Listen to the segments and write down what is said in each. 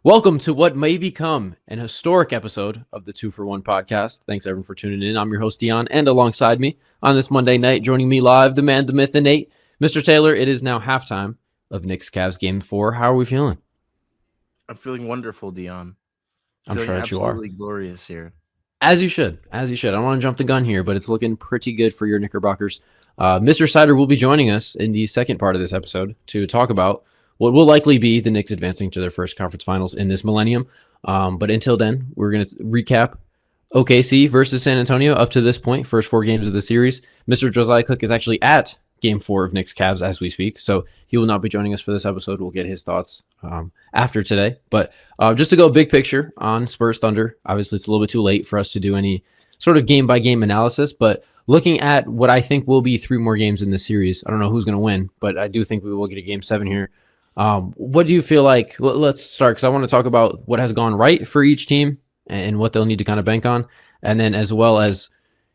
Welcome to what may become an historic episode of the 2-for-1 podcast. Thanks everyone for tuning in. I'm your host Dion, and alongside me on this Monday night, joining me live, the man, the myth, the Nate, Mr. Taylor. It is now halftime of Knicks Cavs Game 4. How are we feeling? I'm feeling wonderful, Dion. I'm Feeling sure that you are. absolutely glorious here. As you should. I don't want to jump the gun here, but it's looking pretty good for your Knickerbockers. Mr. Sider will be joining us in the second part of this episode to talk about what will likely be the Knicks advancing to their first conference finals in this millennium. But until then, we're going to recap OKC versus San Antonio up to this point, first 4 games of the series. Mr. Josiah Cook is actually at Game 4 of Knicks Cavs as we speak, so he will not be joining us for this episode. We'll get his thoughts after today. But just to go big picture on Spurs Thunder, obviously it's a little bit too late for us to do any sort of game-by-game analysis, but looking at what I think will be 3 more games in this series, I don't know who's going to win, but I do think we will get a Game 7 here. What do you feel like? Let's start, because I want to talk about what has gone right for each team and what they'll need to kind of bank on, and then as well as,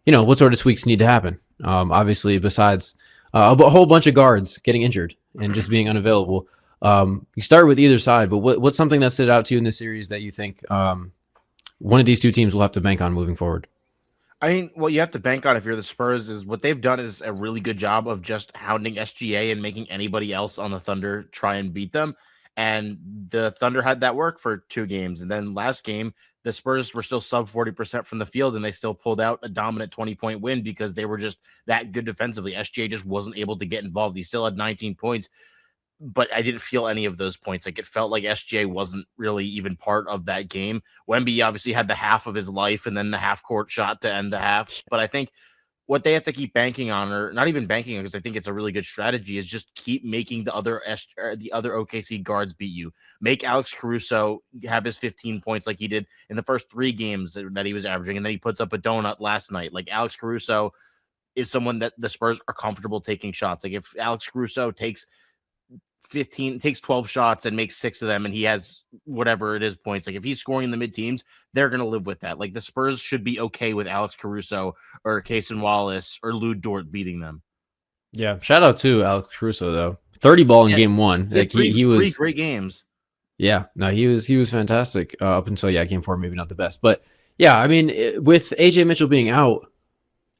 what sort of tweaks need to happen. Obviously, besides a whole bunch of guards getting injured and just being unavailable. You start with either side, but what's something that stood out to you in this series that you think one of these two teams will have to bank on moving forward? I mean, what you have to bank on if you're the Spurs is what they've done is a really good job of just hounding SGA and making anybody else on the Thunder try and beat them. And the Thunder had that work for 2 games. And then last game, the Spurs were still sub 40% from the field, and they still pulled out a dominant 20-point win because they were just that good defensively. SGA just wasn't able to get involved. He still had 19 points. But I didn't feel any of those points. Like, it felt like SGA wasn't really even part of that game. Wemby obviously had the half of his life and then the half-court shot to end the half. But I think what they have to keep banking on, or not even banking on, because I think it's a really good strategy, is just keep making the other OKC guards beat you. Make Alex Caruso have his 15 points like he did in the first 3 games that he was averaging, and then he puts up a donut last night. Like, Alex Caruso is someone that the Spurs are comfortable taking shots. Like, if Alex Caruso takes 12 shots and makes 6 of them, and he has whatever it is points, like if he's scoring in the mid-teens, they're going to live with that. Like, the Spurs should be okay with Alex Caruso or Cason Wallace or Lou Dort beating them. Yeah, shout out to Alex Caruso though. 30 ball in game 1. Like he was 3 great games. Yeah, no, he was fantastic up until game 4, maybe not the best, but yeah, I mean, with AJ Mitchell being out,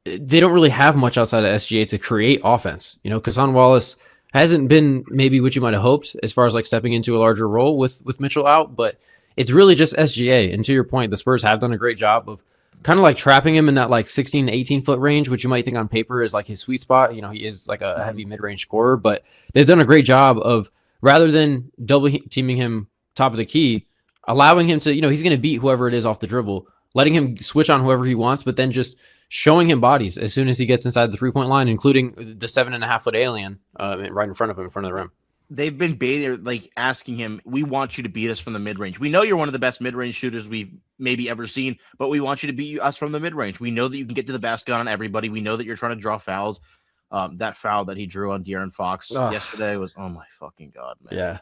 they don't really have much outside of SGA to create offense. Cason Wallace hasn't been maybe what you might have hoped as far as like stepping into a larger role with Mitchell out, but it's really just SGA. And to your point, the Spurs have done a great job of kind of like trapping him in that like 16 to 18 foot range, which you might think on paper is like his sweet spot. He is like a heavy mid-range scorer, but they've done a great job of, rather than double teaming him top of the key, allowing him to, he's going to beat whoever it is off the dribble, letting him switch on whoever he wants, but then just showing him bodies as soon as he gets inside the 3-point line, including the 7.5 foot alien right in front of him, in front of the rim. They've been baiting, like asking him, we want you to beat us from the mid-range. We know you're one of the best mid-range shooters we've maybe ever seen, but we want you to beat us from the mid-range. We know that you can get to the basket on everybody. We know that you're trying to draw fouls. That foul that he drew on De'Aaron Fox yesterday was, oh my fucking God, man. Yeah.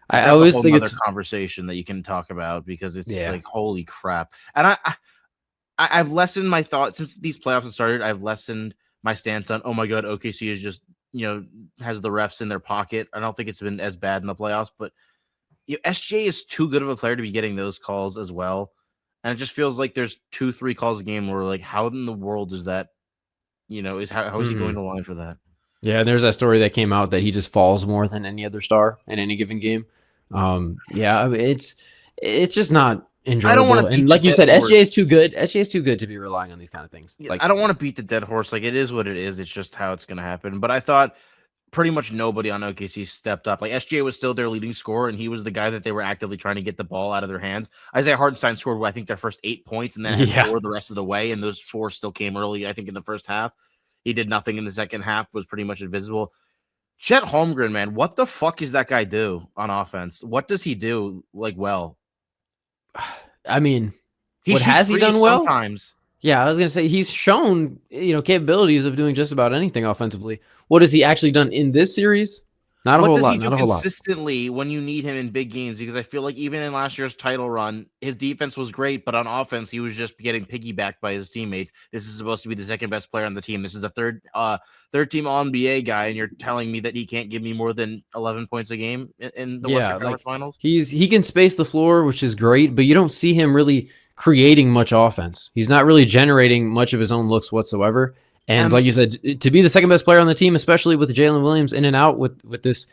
I always think it's a conversation that you can talk about because it's like, holy crap. And I've lessened my thought since these playoffs have started. I've lessened my stance on, oh my God, OKC is just, has the refs in their pocket. I don't think it's been as bad in the playoffs, but SGA is too good of a player to be getting those calls as well. And it just feels like there's 2-3 calls a game where like, how in the world is that, how is he going to line for that? Yeah, there's that story that came out that he just falls more than any other star in any given game. Yeah, I mean, it's just not enjoyable. I don't want to, and like you said, SGA is too good. SGA is too good to be relying on these kind of things. Like, I don't want to beat the dead horse. Like, it is what it is. It's just how it's going to happen. But I thought pretty much nobody on OKC stepped up. Like, SGA was still their leading scorer, and he was the guy that they were actively trying to get the ball out of their hands. Isaiah Hartenstein scored, I think, their first 8 points, and then had 4 the rest of the way, and those 4 still came early, I think, in the first half. He did nothing in the second half, was pretty much invisible. Chet Holmgren, man, what the fuck does that guy do on offense? What does he do, like, well? I mean, what has he done well? Sometimes. Yeah, I was going to say he's shown, capabilities of doing just about anything offensively. What has he actually done in this series? Not a What whole does he lot. do Not a whole lot. consistently when you need him in big games? Because I feel like even in last year's title run, his defense was great, but on offense, he was just getting piggybacked by his teammates. This is supposed to be the second best player on the team. This is a third team All NBA guy, and you're telling me that he can't give me more than 11 points a game in the Yeah, Western Conference Finals? he can space the floor, which is great, but you don't see him really creating much offense. He's not really generating much of his own looks whatsoever. And like you said, to be the second best player on the team, especially with Jalen Williams in and out with this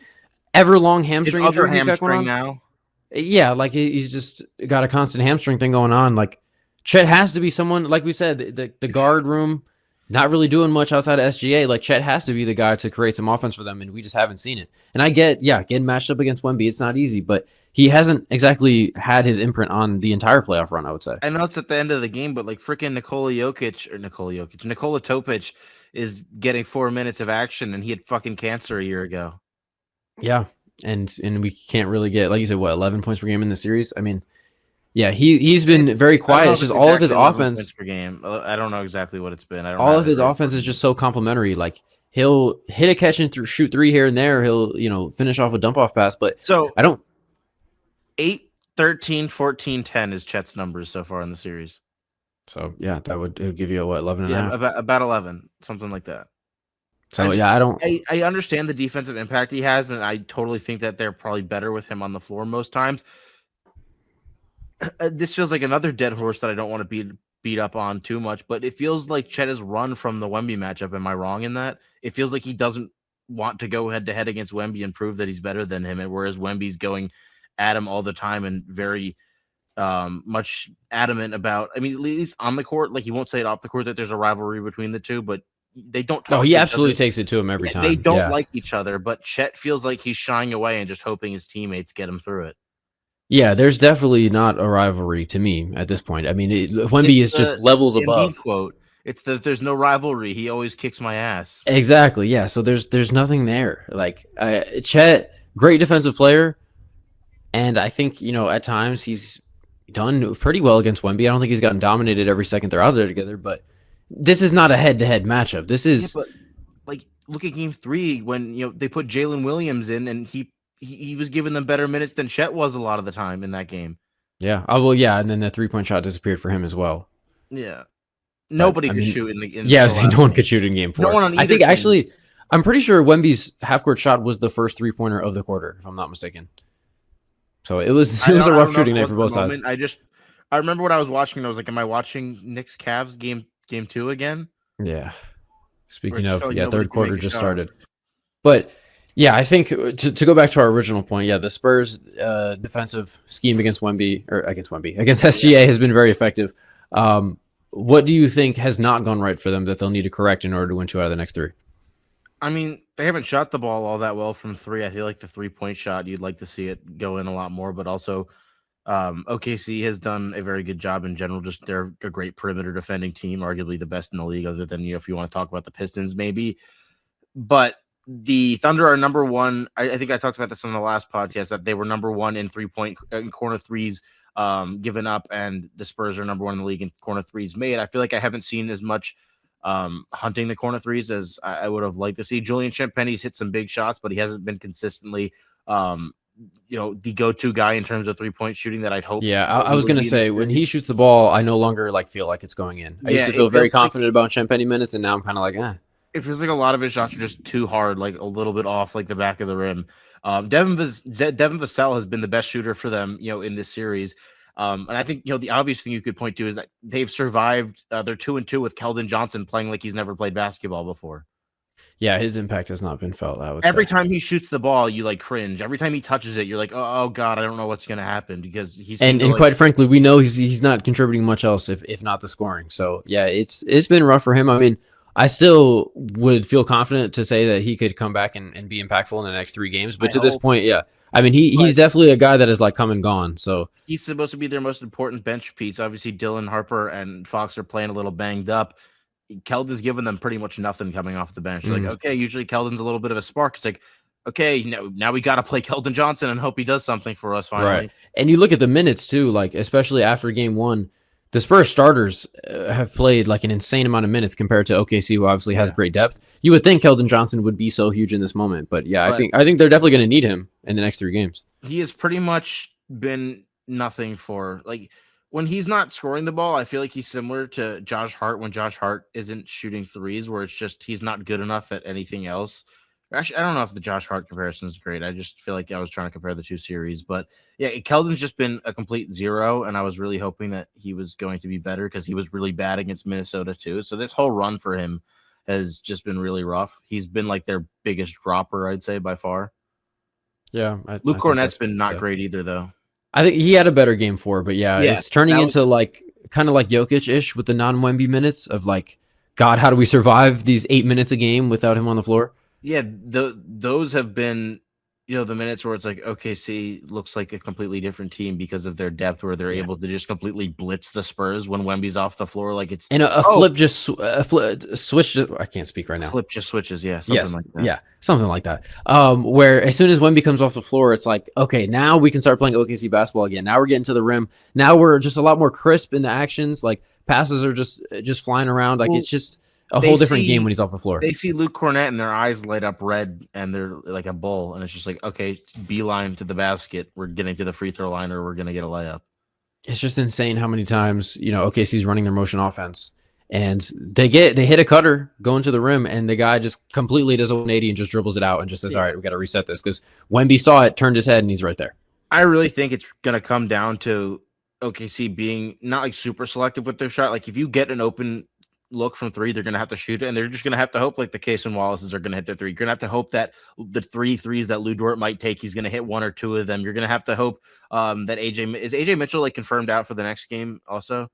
ever long hamstring His other injury he's got going hamstring on. now. Yeah, like he's just got a constant hamstring thing going on. Like Chet has to be someone, like we said, the guard room not really doing much outside of SGA. Like Chet has to be the guy to create some offense for them, and we just haven't seen it. And I get, getting matched up against Wemby, it's not easy, but he hasn't exactly had his imprint on the entire playoff run, I would say. I know it's at the end of the game, but like freaking Nikola Topic is getting 4 minutes of action, and he had fucking cancer a year ago. Yeah, and we can't really get, like you said, 11 points per game in the series. I mean, yeah, he's been very quiet. It's just all of his offense per game. I don't know exactly what it's been. All of his offense is just so complimentary. Like he'll hit a catch and shoot three here and there. He'll finish off a dump off pass. But so I don't. 8, 13, 14, 10 is Chet's numbers so far in the series. So yeah, it would give you 11 and a half. About 11, something like that. So I don't. I understand the defensive impact he has, and I totally think that they're probably better with him on the floor most times. This feels like another dead horse that I don't want to beat up on too much, but it feels like Chet has run from the Wemby matchup. Am I wrong in that? It feels like he doesn't want to go head to head against Wemby and prove that he's better than him, and whereas Wemby's going at him all the time and very much adamant about. I mean, at least on the court, like he won't say it off the court that there's a rivalry between the two, but they don't talk. Oh, he absolutely takes it to him every time. They don't like each other, but Chet feels like he's shying away and just hoping his teammates get him through it. Yeah, there's definitely not a rivalry to me at this point. I mean, Wemby is just levels above. Quote. It's that there's no rivalry. He always kicks my ass. Exactly. Yeah. So there's nothing there. Like Chet, great defensive player, and I think at times he's done pretty well against Wemby. I don't think he's gotten dominated every second they're out there together, but this is not a head-to-head matchup. This is like look at Game 3 when they put Jalen Williams in, and he was giving them better minutes than Chet was a lot of the time in that game. Yeah. Oh well, yeah, and then the 3-point shot disappeared for him as well. Yeah. Nobody could shoot in the no one could shoot in Game 4. No one on either team. Actually, I'm pretty sure Wemby's half-court shot was the first 3-pointer of the quarter, if I'm not mistaken. So it was a rough shooting night for both sides. I remember what I was watching, and I was like, am I watching Knicks Cavs game 2 again? Yeah. Speaking of, third quarter just started. But yeah, I think to go back to our original point, the Spurs defensive scheme against SGA has been very effective. What do you think has not gone right for them that they'll need to correct in order to win 2 out of the next 3? I mean, they haven't shot the ball all that well from 3. I feel like the 3-point shot, you'd like to see it go in a lot more, but also OKC has done a very good job in general. Just they're a great perimeter defending team, arguably the best in the league, other than if you want to talk about the Pistons, maybe. But the Thunder are number 1. I think I talked about this on the last podcast that they were number 1 in 3-point in corner threes given up, and the Spurs are number 1 in the league in corner threes made. I feel like I haven't seen as much hunting the corner threes as I would have liked to see. Julian Champagnie's hit some big shots, but he hasn't been consistently the go-to guy in terms of 3-point shooting that I'd hope. Yeah, I was going to say, when he shoots the ball, I no longer feel like it's going in. I used to feel very confident about Champagnie minutes, and now I'm kind of like, It feels like a lot of his shots are just too hard, like a little bit off, like the back of the rim. Devin Vassell has been the best shooter for them, in this series. And I think, the obvious thing you could point to is that they've survived. They're 2-2 with Keldon Johnson playing like he's never played basketball before. Yeah, his impact has not been felt. Every time he shoots the ball, you cringe. Every time he touches it, you're like, oh God, I don't know what's going to happen, because he's and quite frankly, we know he's not contributing much else if not the scoring. So yeah, it's been rough for him. I mean, I still would feel confident to say that he could come back and be impactful in the next 3 games. But to this point, yeah. I mean, he's definitely a guy that is come and gone. So he's supposed to be their most important bench piece. Obviously, Dylan Harper and Fox are playing a little banged up. Keldon's given them pretty much nothing coming off the bench. Like, okay, usually Keldon's a little bit of a spark. It's like, okay, now we got to play Keldon Johnson and hope he does something for us finally. Right. And you look at the minutes too, especially after Game 1. the Spurs starters have played like an insane amount of minutes compared to OKC, who obviously has Yeah. great depth. You would think Keldon Johnson would be so huge in this moment, but yeah, But I think they're definitely going to need him in the next 3 games. he has pretty much been nothing for like when he's not scoring the ball. I feel like he's similar to Josh Hart when Josh Hart isn't shooting threes, where it's just he's not good enough at anything else. Actually, I don't know if the Josh Hart comparison is great. I just feel like I was trying to compare the two series, but yeah, Keldon's just been a complete zero, and I was really hoping that he was going to be better because he was really bad against Minnesota too. So this whole run for him has just been really rough. He's been like their biggest dropper, I'd say by far. Yeah, Luke I think Cornett's that's been not yeah. great either, though. I think he had a better game 4, but yeah, Yeah, it's turning that was into like kind of like Jokic ish with the non-Wemby minutes of like, God, how do we survive these 8 minutes a game without him on the floor? yeah. Those have been the minutes where it's like OKC looks like a completely different team because of their depth, where they're Yeah. able to just completely blitz the Spurs when Wemby's off the floor. Like it's And a flip just a flip switch. I can't speak right now. flip just switches, yeah, something Yes, like that. yeah, something like that. Where as soon as Wemby comes off the floor, it's like, okay, now we can start playing OKC basketball again. Now we're getting to the rim. Now we're just a lot more crisp in the actions. Like passes are just flying around. Like Well, it's just a they whole different game see when he's off the floor. they see Luke Cornett and their eyes light up red and they're like a bull, and it's just like, okay, beeline to the basket. We're getting to the free throw line, or we're gonna get a layup. It's just insane how many times OKC's running their motion offense, and they hit a cutter going to the rim, and the guy just completely does a 180 and just dribbles it out and just says, Yeah. "All right, we got to reset this," because Wemby saw it, turned his head, and he's right there. I really think it's gonna come down to OKC being not like super selective with their shot. Like if you get an open look from three, they're gonna have to shoot it, and they're just gonna have to hope like the Case and Wallaces are gonna hit their three. You're gonna have to hope that the 3 threes that Lou Dort might take, he's gonna hit 1 or 2 of them. You're gonna have to hope that AJ Mitchell like confirmed out for the next game also.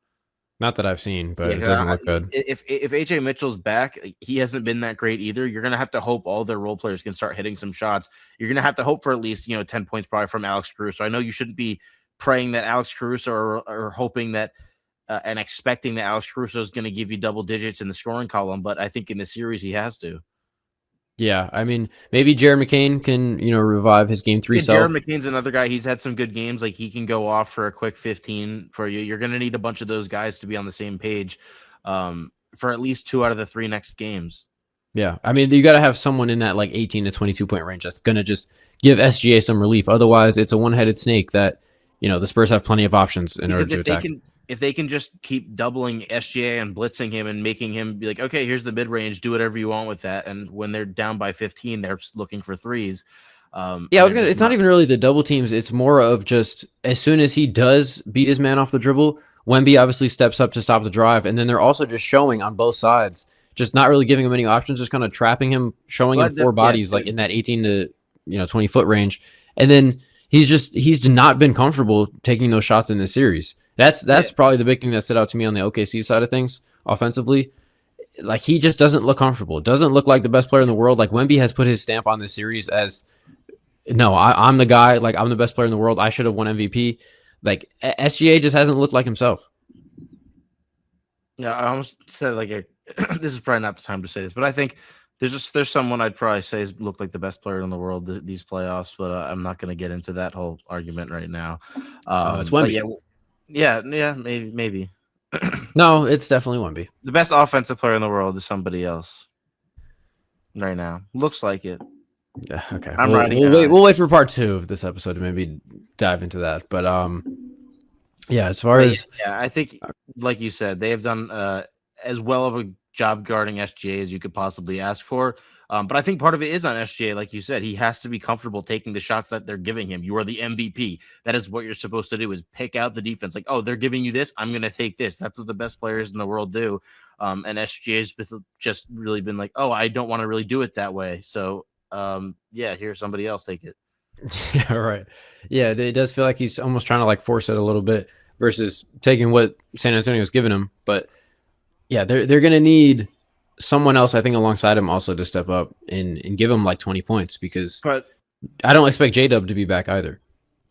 Not that I've seen, but Yeah, it 'cause doesn't look good. if AJ Mitchell's back, he hasn't been that great either. You're gonna have to hope all their role players can start hitting some shots. You're gonna have to hope for at least 10 points probably from Alex Caruso. I know you shouldn't be praying that Alex Caruso or hoping that and expecting that Alex Caruso is going to give you double digits in the scoring column, but I think in the series he has to. Yeah, I mean, maybe Jared McCain can revive his game 3 Yeah, self. Jared McCain's another guy. He's had some good games. Like he can go off for a quick 15 for you. You're going to need a bunch of those guys to be on the same page for at least 2 out of the 3 next games. Yeah, I mean, you got to have someone in that like 18 to 22 point range that's going to just give SGA some relief. Otherwise, it's a one-headed snake that the Spurs have plenty of options in order to attack. If they can just keep doubling SGA and blitzing him and making him be like, okay, here's the mid range, do whatever you want with that. And when they're down by 15, they're looking for threes. Yeah, it's not even really the double teams. It's more of just as soon as he does beat his man off the dribble, Wemby obviously steps up to stop the drive, and then they're also just showing on both sides, just not really giving him any options, just kind of trapping him, showing him 4 bodies like in that 18 to 20 foot range, and then he's not been comfortable taking those shots in this series. That's probably the big thing that stood out to me on the OKC side of things offensively. Like he just doesn't look comfortable. Doesn't look like the best player in the world. Like Wemby has put his stamp on this series as, no, I'm the guy. Like I'm the best player in the world. I should have won MVP. Like SGA just hasn't looked like himself. Yeah, I almost said like this is probably not the time to say this, but I think there's someone I'd probably say looked like the best player in the world these playoffs, but I'm not going to get into that whole argument right now. It's Wemby. Yeah, maybe. No, it's definitely Wemby. The best offensive player in the world is somebody else right now. Looks like it. Yeah, okay. We'll wait for part 2 of this episode to maybe dive into that. But yeah, as far as I think, like you said, they have done as well of a job guarding SGA as you could possibly ask for. But I think part of it is on SGA, like you said. He has to be comfortable taking the shots that they're giving him. You are the MVP. That is what you're supposed to do, is pick out the defense. Like, oh, they're giving you this, I'm going to take this. That's what the best players in the world do. And SGA's just really been like, oh, I don't want to really do it that way. So, here, somebody else take it. Yeah, right. Yeah, it does feel like he's almost trying to like force it a little bit versus taking what San Antonio was giving him. But yeah, they're going to need someone else, I think, alongside him also to step up and give him like 20 points, because I don't expect J-Dub to be back either.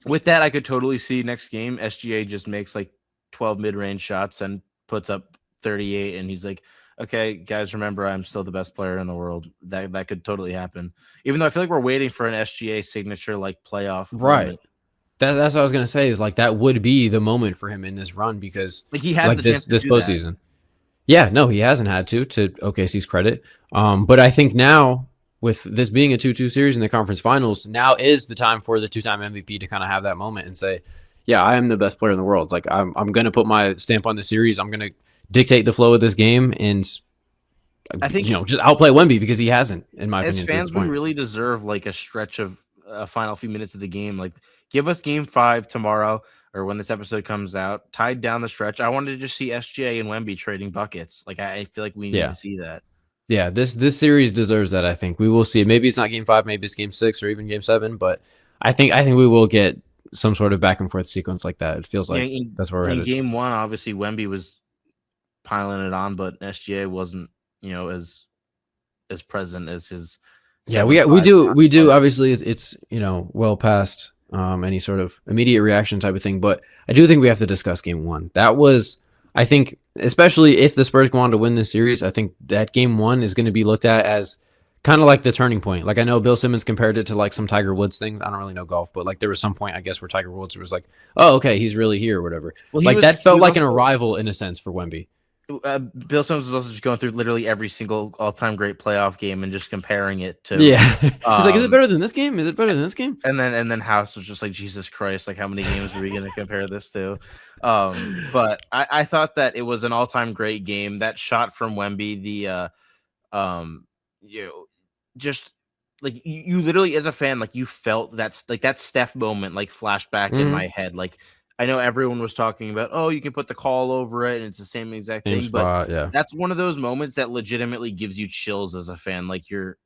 With that, I could totally see next game SGA just makes like 12 mid-range shots and puts up 38, and he's like, okay, guys, remember, I'm still the best player in the world. That could totally happen. Even though I feel like we're waiting for an SGA signature like playoff Right. moment. That's what I was gonna say. Is like that would be the moment for him in this run because Like he has like the chance to this do that. postseason. Yeah, no, he hasn't had to OKC's credit. But I think now with this being a 2-2 series in the conference finals, now is the time for the two-time MVP to kind of have that moment and say, "Yeah, I am the best player in the world. Like I'm going to put my stamp on the series. I'm going to dictate the flow of this game and I think just outplay Wemby because he hasn't, in my as opinion, to this fans, we point." really deserve like a stretch of a final few minutes of the game. Like, give us game 5 tomorrow or when this episode comes out, tied down the stretch. I wanted to just see SGA and Wemby trading buckets. Like, I feel like we need Yeah. to see that. Yeah, this series deserves that. I think we will see. Maybe it's not game 5, maybe it's game 6 or even game 7, but I think we will get some sort of back and forth sequence like that. It feels like that's where we're in headed. game 1, obviously Wemby was piling it on, but SGA wasn't, as present as his. Yeah, we do. Obviously, it's well past any sort of immediate reaction type of thing, but I do think we have to discuss game 1. That was, I think, especially if the Spurs go on to win this series, I think that game 1 is going to be looked at as kind of like the turning point. Like I know Bill Simmons compared it to like some Tiger Woods things. I don't really know golf, but like there was some point I guess where Tiger Woods was like, "Oh, okay, he's really here," or whatever. Well, like that felt like an arrival in a sense for Wemby. Bill Simmons was also just going through literally every single all-time great playoff game and just comparing it to he's like, is it better than this game? Is it better than this game? And then House was just like, Jesus Christ, like how many games are we going to compare this to? But I thought that it was an all-time great game. That shot from Wemby, just like you literally as a fan, like you felt that's like that Steph moment like flashed back in my head. Like I know everyone was talking about, oh, you can put the call over it and it's the same exact thing. Spot, but that's one of those moments that legitimately gives you chills as a fan. Like your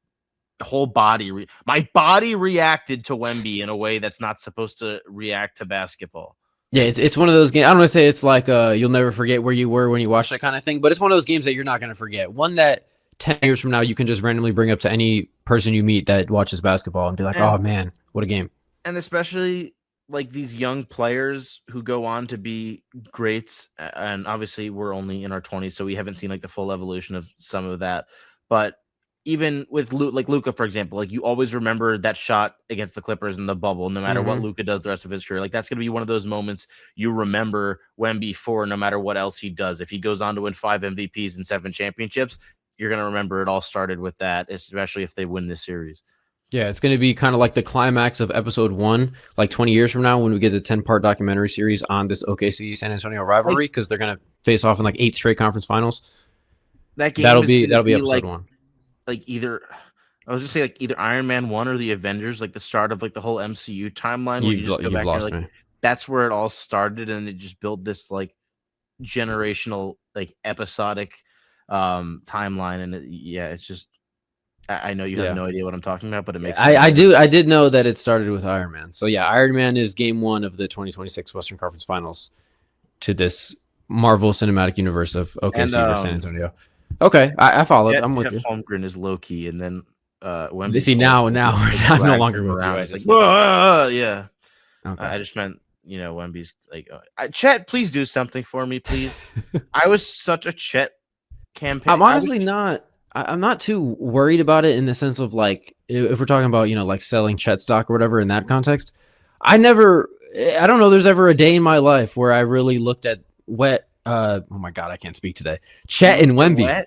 whole body, my body reacted to Wemby in a way that's not supposed to react to basketball. Yeah, it's one of those games. I don't want to say it's like you'll never forget where you were when you watched that kind of thing, but it's one of those games that you're not going to forget. One that 10 years from now you can just randomly bring up to any person you meet that watches basketball and be like, oh man, what a game. And especially like these young players who go on to be greats, and obviously we're only in our 20s, so we haven't seen like the full evolution of some of that. But even with like Luka, for example, like you always remember that shot against the Clippers in the bubble, no matter what Luka does the rest of his career. Like that's going to be one of those moments you remember Wemby for, no matter what else he does. If he goes on to win 5 MVPs and 7 championships, you're going to remember it all started with that, especially if they win this series. Yeah, it's going to be kind of like the climax of episode 1, like 20 years from now when we get a 10-part documentary series on this OKC San Antonio rivalry, because they're going to face off in like 8 straight conference finals. That game that'll be episode like, 1. Like either I was just say like either Iron Man 1 or the Avengers, like the start of like the whole MCU timeline. Where you just go back and like me. That's where it all started, and it just built this like generational, like episodic timeline. And it's just I know you have no idea what I'm talking about, but it makes sense. I did know that it started with Iron Man. So yeah, Iron Man is game 1 of the 2026 Western Conference Finals to this Marvel Cinematic Universe of OKC versus San Antonio. Okay, I followed. I'm with you. Holmgren is low key, and then Wemby. See now I'm no longer with you. Like, yeah. Okay. I just meant Wemby's like Chet. Please do something for me, please. I was such a Chet campaign. I'm honestly not. I'm not too worried about it in the sense of like if we're talking about like selling Chet stock or whatever in that context. I don't know. There's ever a day in my life where I really looked at oh my God, I can't speak today. Chet and Wemby.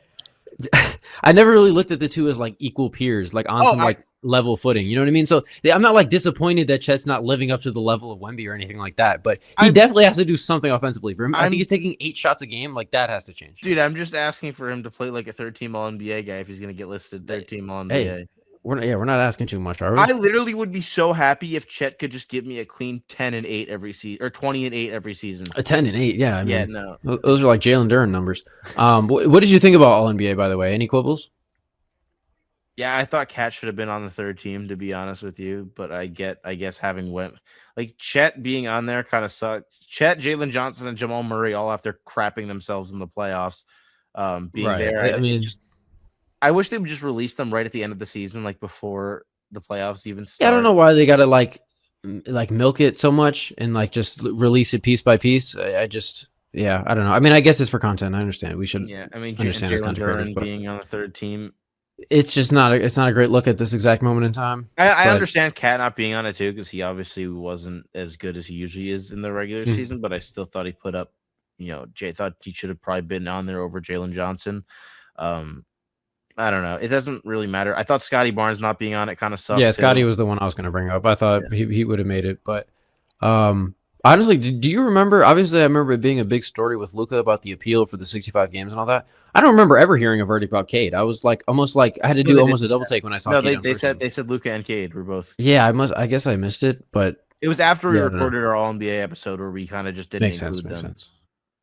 I never really looked at the two as like equal peers, like on some level footing. You know what I mean? So I'm not like disappointed that Chet's not living up to the level of Wemby or anything like that, but he definitely has to do something offensively for him. I think he's taking 8 shots a game. Like that has to change. Dude, I'm just asking for him to play like a 3rd-team All-NBA guy if he's going to get listed 3rd-team All-NBA. Hey. We're not asking too much, are we? I literally would be so happy if Chet could just give me a clean 10-8 every season, or 20-8 every season. A 10-8, yeah. I mean, no, those are like Jalen Duren numbers. What did you think about All NBA, by the way? Any quibbles? Yeah, I thought Cat should have been on the 3rd team, to be honest with you. But I guess having like Chet being on there kind of sucked. Chet, Jalen Johnson, and Jamal Murray all after crapping themselves in the playoffs, being there. I wish they would just release them right at the end of the season, like before the playoffs even start. Yeah, I don't know why they got to like milk it so much and like just release it piece by piece. I don't know. I mean, I guess it's for content. I understand. We should. Yeah, I mean, Jalen Duren being on the 3rd team. it's just not it's not a great look at this exact moment in time. I But understand Cat not being on it too because he obviously wasn't as good as he usually is in the regular Mhm. season. But I still thought he put up. Jay thought he should have probably been on there over Jalen Johnson. Um, I don't know. It doesn't really matter. I thought Scotty Barnes not being on it kind of yeah, sucked Scotty too. was the one I was going to bring up. I thought he would have made it, but honestly, do you remember? Obviously, I remember it being a big story with Luca about the appeal for the 65 games and all that. I don't remember ever hearing a verdict about Cade. I was like, almost like I had to No, do they almost didn't. a double take when I saw No, Cade they on they first said team. they said Luca and Cade were both. Yeah, I guess I missed it, but It was after we yeah, I don't know. recorded our All NBA episode where we kind of just didn't Makes sense. include Makes them. sense.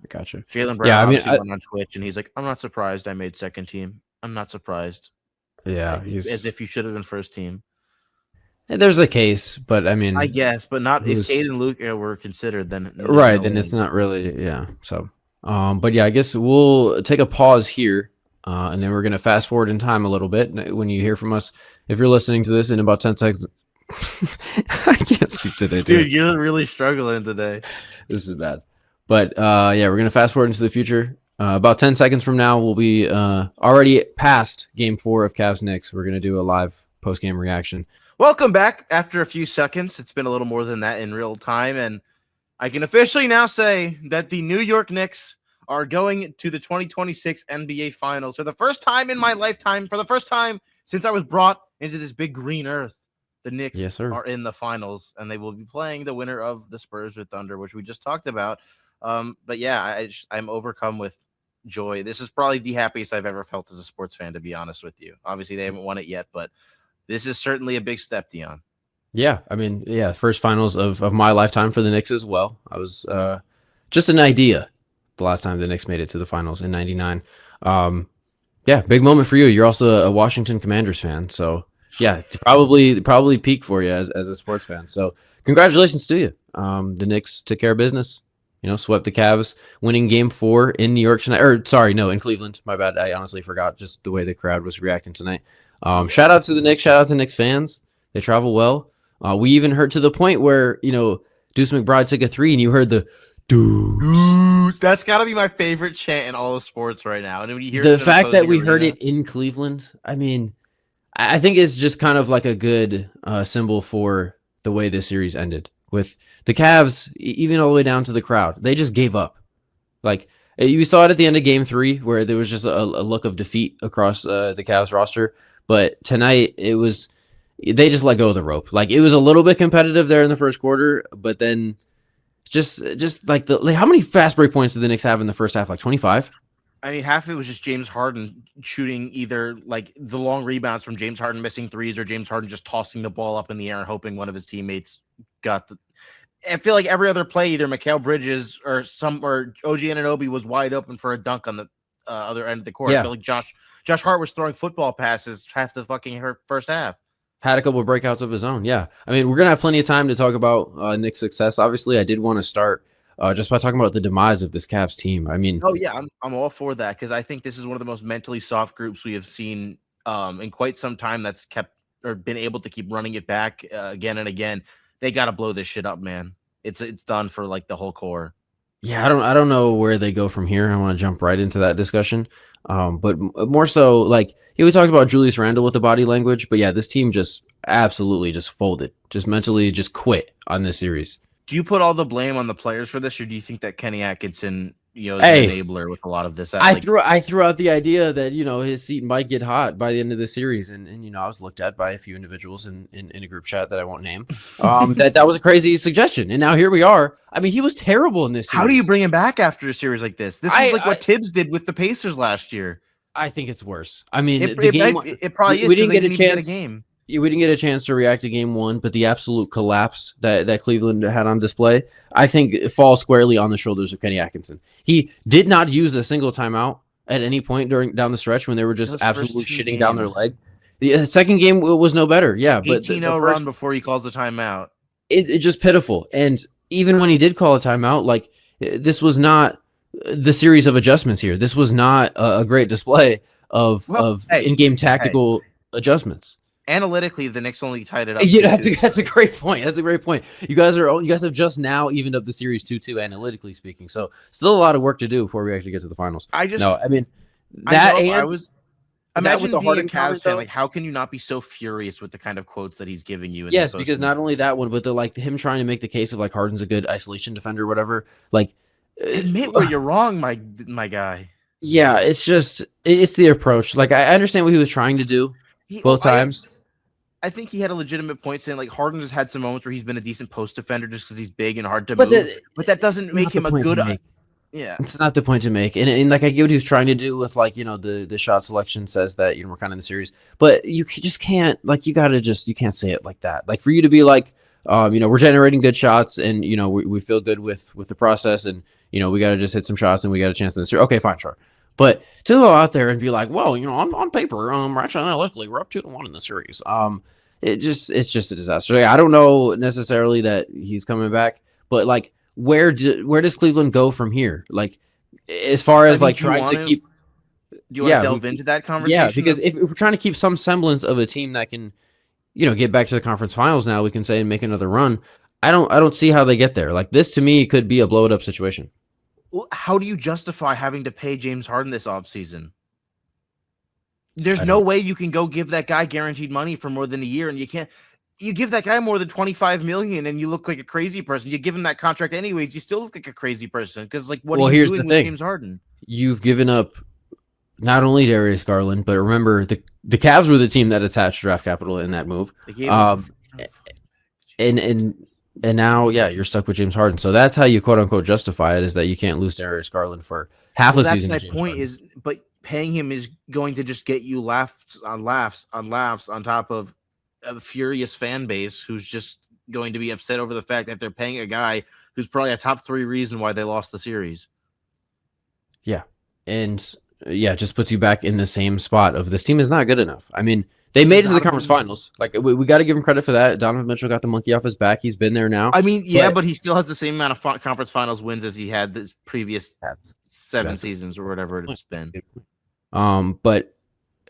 I gotcha. Jalen Brown Yeah, I mean, obviously went on Twitch and he's like, "I'm not surprised I made second team. I'm not surprised." yeah, As if you should have been first team. there's a case, but I mean, I guess, but not if who's Cade and Luke were considered. Then there's right? no Then way. it's not really, yeah. So, but yeah, I guess we'll take a pause here, and then we're gonna fast forward in time a little bit. When you hear from us, if you're listening to this in about 10 seconds, I can't speak today, Dude, you're really struggling today. This is bad. But yeah, we're gonna fast forward into the future. About 10 seconds from now, we'll be already past Game 4 of Cavs Knicks. We're gonna do a live post game reaction. Welcome back after a few seconds. It's been a little more than that in real time, and I can officially now say that the New York Knicks are going to the 2026 NBA Finals for the first time in my lifetime, for the first time since I was brought into this big green earth. The Knicks Yes, sir. are in the finals, and they will be playing the winner of the Spurs with Thunder, which we just talked about. But yeah, I'm overcome with joy. This is probably the happiest I've ever felt as a sports fan, to be honest with you. Obviously, they haven't won it yet, but this is certainly a big step, Dion. Yeah, I mean, yeah, first finals of my lifetime for the Knicks as well. I was just an idea the last time the Knicks made it to the finals in '99. Yeah, big moment for you. You're also a Washington Commanders fan, so yeah, probably peak for you as a sports fan. So congratulations to you. The Knicks took care of business. Swept the Cavs, winning Game 4 in New York tonight. Or sorry, no, in Cleveland. My bad. I honestly forgot just the way the crowd was reacting tonight. Shout out to the Knicks. Shout out to Knicks fans. They travel well. We even heard to the point where Deuce McBride took a 3, and you heard the Deuce. That's got to be my favorite chant in all of sports right now. And when you hear The fact that we heard it in Cleveland, I mean, I think it's just kind of like a good symbol for the way this series ended. With the Cavs, even all the way down to the crowd, they just gave up. Like you saw it at the end of Game 3, where there was just a look of defeat across the Cavs roster. But tonight, they just let go of the rope. Like it was a little bit competitive there in the first quarter, but then just like how many fast break points did the Knicks have in the first half? Like 25. I mean, half of it was just James Harden shooting either like the long rebounds from James Harden missing threes or James Harden just tossing the ball up in the air and hoping one of his teammates got the. I feel like every other play, either Mikal Bridges or OG Anunoby was wide open for a dunk on the other end of the court. Yeah. I feel like Josh Hart was throwing football passes half the fucking first half. Had a couple of breakouts of his own. Yeah. I mean, we're going to have plenty of time to talk about Nick's success. Obviously, I did want to start just by talking about the demise of this Cavs team. I mean, oh yeah, I'm all for that because I think this is one of the most mentally soft groups we have seen in quite some time. That's kept or been able to keep running it back again and again. They got to blow this shit up, man. It's done for like the whole core. Yeah, I don't know where they go from here. I want to jump right into that discussion. But more so, like we talked about Julius Randle with the body language, but yeah, this team just absolutely just folded, just mentally just quit on this series. Do you put all the blame on the players for this, or do you think that Kenny Atkinson, is an enabler with a lot of this? I threw out the idea that his seat might get hot by the end of the series, and I was looked at by a few individuals in a group chat that I won't name. That was a crazy suggestion, and now here we are. I mean, he was terrible in this series. How do you bring him back after a series like this? This is like what Tibbs did with the Pacers last year. I think it's worse. I mean, it probably is. We didn't get a Get chance. a game. We didn't get a chance to react to Game 1, but the absolute collapse that Cleveland had on display, I think, it falls squarely on the shoulders of Kenny Atkinson. He did not use a single timeout at any point down the stretch when they were just absolutely shitting down their leg. The second game was no better. Yeah, but 18-0 run before he calls the timeout. It's just pitiful. And even when he did call a timeout, like this was not the series of adjustments here. This was not a great display of in-game tactical adjustments. Analytically, the Knicks only tied it up. Yeah, that's a great point. That's a great point. You guys have just now evened up the series 2-2, analytically speaking. So still a lot of work to do before we actually get to the finals. I Imagine the being a Harden Cavs comment fan. though. Like, how can you not be so furious with the kind of quotes that he's giving you in these Yes, post? because not only that one, but the like him trying to make the case of like Harden's a good isolation defender, or whatever. Like, Admit where you're wrong, my guy. yeah, it's the approach. Like I understand what he was trying to do both times. I think he had a legitimate point saying like Harden has had some moments where he's been a decent post defender just because he's big and hard to But move. But that doesn't make not the him a point to good. make. Yeah, It's not the point to make. And like I get what he was trying to do with like, the shot selection says that, we're kind of in the series. But just can't like you can't say it like that. Like for you to be like, we're generating good shots and we feel good with the process and we gotta just hit some shots and we got a chance in the series. Okay, fine, sure. But to go out there and be like, well, on paper, we're actually analytically we're up 2-1 in the series. It's just a disaster. Like, I don't know necessarily that he's coming back, but like where does Cleveland go from here? Like as far as like trying to keep. Do you want to delve into that conversation? Yeah, because if we're trying to keep some semblance of a team that can, get back to the conference finals now, we can say and make another run. I don't see how they get there. Like this to me could be a blow it up situation. Well, how do you justify having to pay James Harden this offseason? There's no way you can go give that guy guaranteed money for more than a year, and you can't. You give that guy more than $25 million, and you look like a crazy person. You give him that contract anyways, you still look like a crazy person because, like, what are you doing with James Harden? You've given up not only Darius Garland, but remember the Cavs were the team that attached draft capital in that move. And now, yeah, you're stuck with James Harden. So that's how you quote unquote justify it, is that you can't lose Darius Garland for half a season. That's my point. But paying him is going to just get you laughs on top of a furious fan base who's just going to be upset over the fact that they're paying a guy who's probably a top 3 reason why they lost the series. Yeah. And yeah, it just puts you back in the same spot of this team is not good enough. I mean, they made it to the conference finals. Like we got to give him credit for that. Donovan Mitchell got the monkey off his back. He's been there now. I mean, yeah, but he still has the same amount of conference finals wins as he had this previous 7 seasons or whatever it's been. But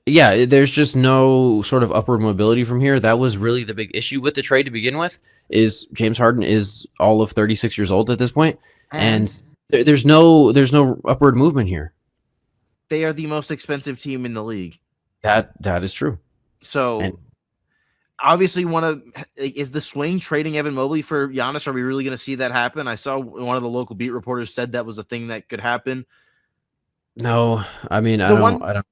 yeah, there's just no sort of upward mobility from here. That was really the big issue with the trade to begin with. Is James Harden is all of 36 years old at this point, and there's no upward movement here. They are the most expensive team in the league. That is true. So obviously, is the swing trading Evan Mobley for Giannis? Are we really going to see that happen? I saw one of the local beat reporters said that was a thing that could happen. No, I mean, I don't.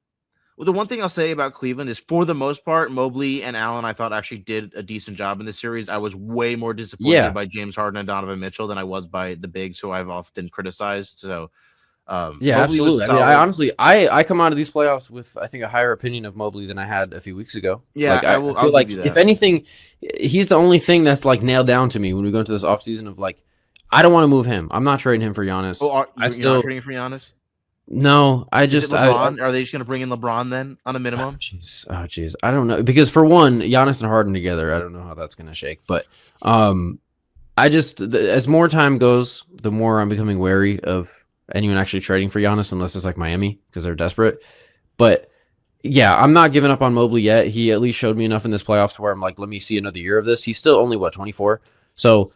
Well, the one thing I'll say about Cleveland is, for the most part, Mobley and Allen, I thought, actually did a decent job in this series. I was way more disappointed by James Harden and Donovan Mitchell than I was by the bigs, who I've often criticized. So, yeah, absolutely. I mean, I honestly, I come out of these playoffs with, I think, a higher opinion of Mobley than I had a few weeks ago. Yeah, like, I feel like if anything, he's the only thing that's like nailed down to me when we go into this offseason of like, I don't want to move him. I'm not trading him for Giannis. Well, you're not trading for Giannis? No, are they just going to bring in LeBron then on a minimum? Oh, jeez. I don't know, because for one, Giannis and Harden together, I don't know how that's going to shake. But as more time goes, the more I'm becoming wary of anyone actually trading for Giannis, unless it's like Miami because they're desperate. But yeah, I'm not giving up on Mobley yet. He at least showed me enough in this playoffs to where I'm like, let me see another year of this. He's still only 24, so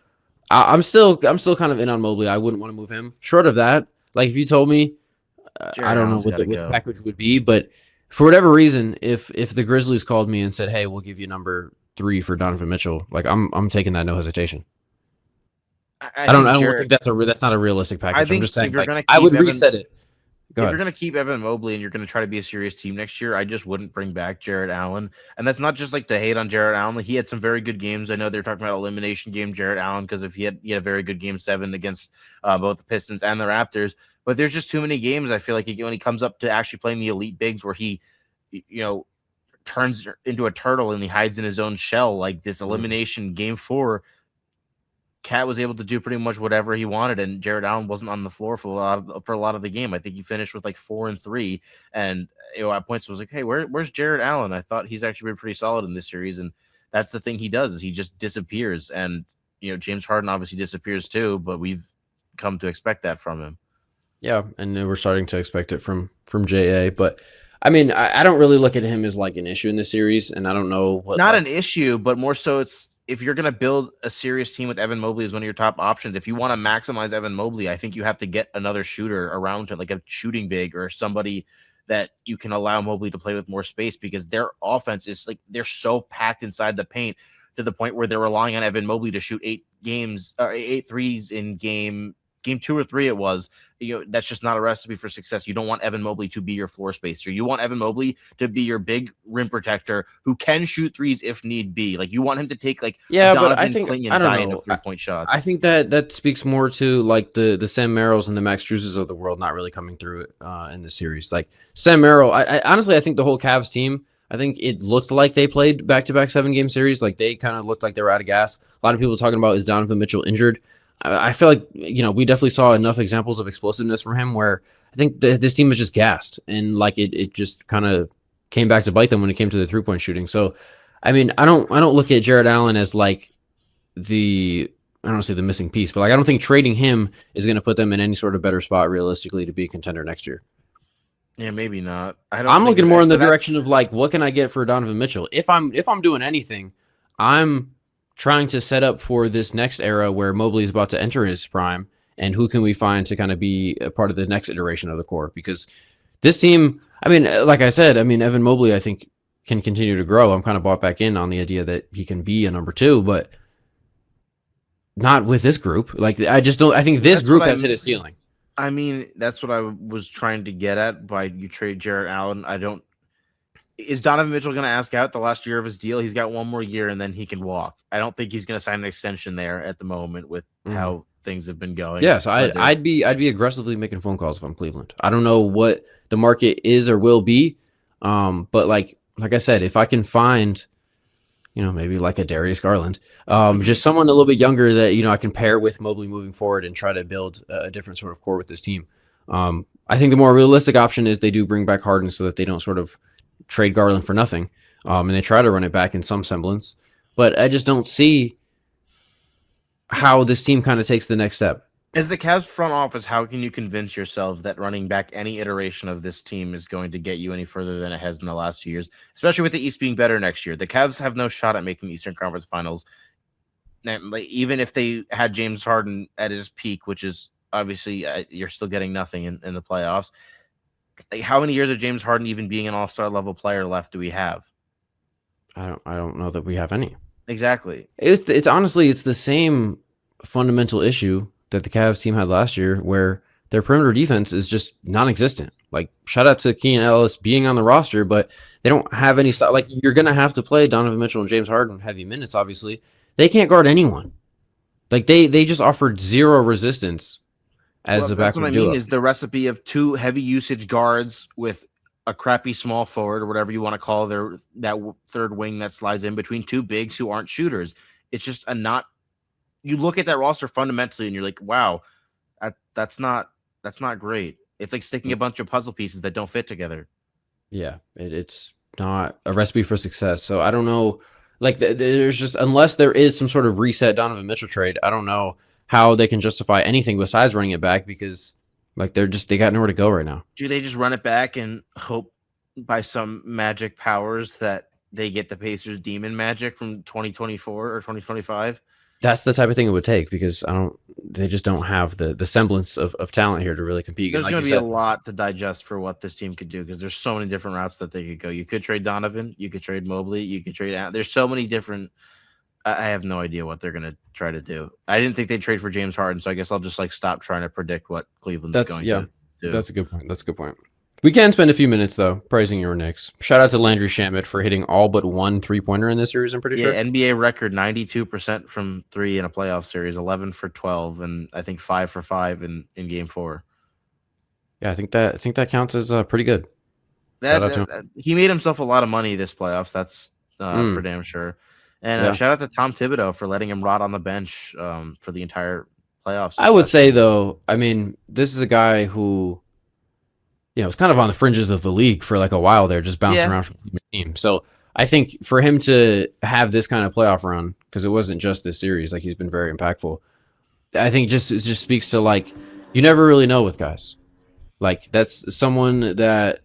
I'm still kind of in on Mobley. I wouldn't want to move him. Short of that, like if you told me. I don't know what the package would be, but for whatever reason, if the Grizzlies called me and said, "Hey, we'll give you number 3 for Donovan Mitchell," like I'm taking that, no hesitation. I don't think that's not a realistic package. I'm just saying, I would reset it. If you're going to keep Evan Mobley and you're going to try to be a serious team next year, I just wouldn't bring back Jarrett Allen. And that's not just like to hate on Jarrett Allen. He had some very good games. I know they're talking about elimination game Jarrett Allen because he had a very good game 7 against both the Pistons and the Raptors. But there's just too many games, I feel like, when he comes up to actually playing the elite bigs where he, turns into a turtle and he hides in his own shell. Like this elimination game 4, Cat was able to do pretty much whatever he wanted, and Jarrett Allen wasn't on the floor for a lot of the game. I think he finished with like 4 and 3, and at points was like, "Hey, where's Jarrett Allen? I thought he's actually been pretty solid in this series." And that's the thing he does, is he just disappears. And James Harden obviously disappears too, but we've come to expect that from him. Yeah, and we're starting to expect it from JA, but I mean, I don't really look at him as like an issue in this series, and I don't know what. Not an issue, but more so, it's if you're going to build a serious team with Evan Mobley as one of your top options. If you want to maximize Evan Mobley, I think you have to get another shooter around him, like a shooting big or somebody that you can allow Mobley to play with more space, because their offense is like, they're so packed inside the paint to the point where they're relying on Evan Mobley to shoot 8 threes in game 2 or 3 it was. That's just not a recipe for success. You don't want Evan Mobley to be your floor spacer. You want Evan Mobley to be your big rim protector who can shoot threes if need be. Like, you want him to take like but I don't know, 3-point shots. I think that speaks more to like the Sam Merrills and the Max Struses of the world not really coming through in the series. Like Sam Merrill, I honestly, I think the whole Cavs team, I think it looked like they played back-to-back 7-game series. Like they kind of looked like they were out of gas. A lot of people talking about, is Donovan Mitchell injured? I feel like, we definitely saw enough examples of explosiveness from him where I think this team was just gassed, and like it just kind of came back to bite them when it came to the 3-point shooting. So, I mean, I don't look at Jarrett Allen as like I don't want to say the missing piece, but like I don't think trading him is going to put them in any sort of better spot realistically to be a contender next year. Yeah, maybe not. I'm looking more in the direction of like, what can I get for Donovan Mitchell? If I'm doing anything, I'm trying to set up for this next era where Mobley is about to enter his prime, and who can we find to kind of be a part of the next iteration of the core? Because this team, I mean, like I said, I mean, Evan Mobley, I think, can continue to grow. I'm kind of bought back in on the idea that he can be a number 2, but not with this group. Like, I just don't, I think this group has hit a ceiling. I mean, that's what I was trying to get at by you trade Jarrett Allen. Is Donovan Mitchell going to ask out the last year of his deal? He's got one more year and then he can walk. I don't think he's going to sign an extension there at the moment with how things have been going. Yeah, so I'd be aggressively making phone calls if I'm Cleveland. I don't know what the market is or will be, but like I said, if I can find, maybe like a Darius Garland, just someone a little bit younger that I can pair with Mobley moving forward and try to build a different sort of core with this team. I think the more realistic option is they do bring back Harden so that they don't sort of trade Garland for nothing, and they try to run it back in some semblance. But I just don't see how this team kind of takes the next step. As the Cavs front office, how can you convince yourself that running back any iteration of this team is going to get you any further than it has in the last few years, especially with the East being better next year? The Cavs have no shot at making the Eastern Conference Finals. And even if they had James Harden at his peak, which is obviously you're still getting nothing in the playoffs. Like, how many years of James Harden even being an all-star level player left do we have? I don't know that we have any. Exactly. It's honestly, it's the same fundamental issue that the Cavs team had last year, where their perimeter defense is just non-existent. Like, shout out to Keenan Ellis being on the roster, but they don't have any style. Like, you're going to have to play Donovan Mitchell and James Harden heavy minutes, obviously. They can't guard anyone. Like, they just offered zero resistance as a backward duo. That's what I mean, is the recipe of 2 heavy usage guards with a crappy small forward, or whatever you want to call that third wing that slides in between 2 bigs who aren't shooters. It's just you look at that roster fundamentally and you're like, wow, that's not great. It's like sticking a bunch of puzzle pieces that don't fit together. Yeah, it's not a recipe for success. So I don't know. Like, there's just, unless there is some sort of reset Donovan Mitchell trade, I don't know how they can justify anything besides running it back, because like they got nowhere to go right now. Do they just run it back and hope by some magic powers that they get the Pacers demon magic from 2024 or 2025? That's the type of thing it would take, because they just don't have the semblance of talent here to really compete. There's going to be a lot to digest for what this team could do, because there's so many different routes that they could go. You could trade Donovan, you could trade Mobley, you could trade out. There's so many different. I have no idea what they're going to try to do. I didn't think they'd trade for James Harden, so I guess I'll just stop trying to predict what Cleveland's going to do. That's a good point. We can spend a few minutes, though, praising your Knicks. Shout out to Landry Shamet for hitting all but 1 3-pointer in this series, I'm pretty sure. NBA record 92% from 3 in a playoff series, 11 for 12, and I think 5 for 5 in Game 4. Yeah, I think that counts as pretty good. He made himself a lot of money this playoffs. That's for damn sure. And shout out to Tom Thibodeau for letting him rot on the bench for the entire playoffs. I would say, though, I mean, this is a guy who, was kind of on the fringes of the league for like a while there, just bouncing around from team to team. So I think for him to have this kind of playoff run, because it wasn't just this series, like he's been very impactful. I think it just speaks to, like, you never really know with guys. Like, that's someone that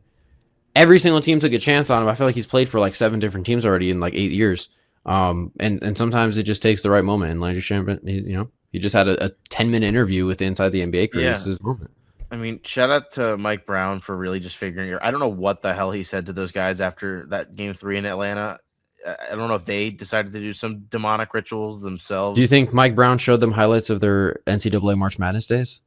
every single team took a chance on him. I feel like he's played for like 7 different teams already in like 8 years. And sometimes it just takes the right moment. And Landry Shamet, he just had a 10-minute interview with the Inside the NBA crew. This is his moment. I mean, shout out to Mike Brown for really just figuring it. I don't know what the hell he said to those guys after that game 3 in Atlanta. I don't know if they decided to do some demonic rituals Do you themselves. think Mike Brown showed them highlights of their NCAA March Madness days?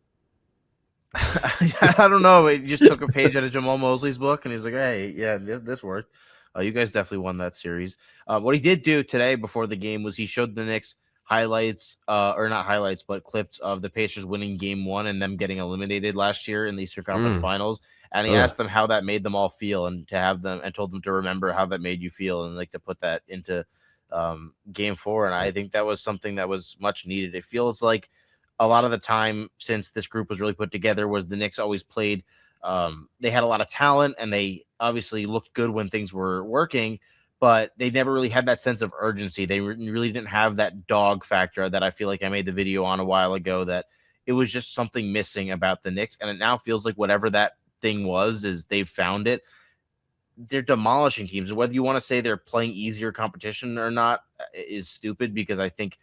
I don't know. He just took a page out of Jamal Mosley's book and he was like, "Hey, yeah, this worked. You guys definitely won that series." What he did do today before the game was he showed the Knicks highlights, or not highlights, but clips of the Pacers winning Game 1 and them getting eliminated last year in the Eastern Conference Mm. Finals. And he Ugh. asked them how that made them all feel, and to have them and told them to remember how that made you feel, and like to put that into Game 4. And I think that was something that was much needed. It feels like a lot of the time since this group was really put together was the Knicks always played. They had a lot of talent and they obviously looked good when things were working, but they never really had that sense of urgency. They really didn't have that dog factor that I feel like I made the video on a while ago, that it was just something missing about the Knicks. And it now feels like whatever that thing was is they've found it. They're demolishing teams. Whether you want to say they're playing easier competition or not is stupid, because I think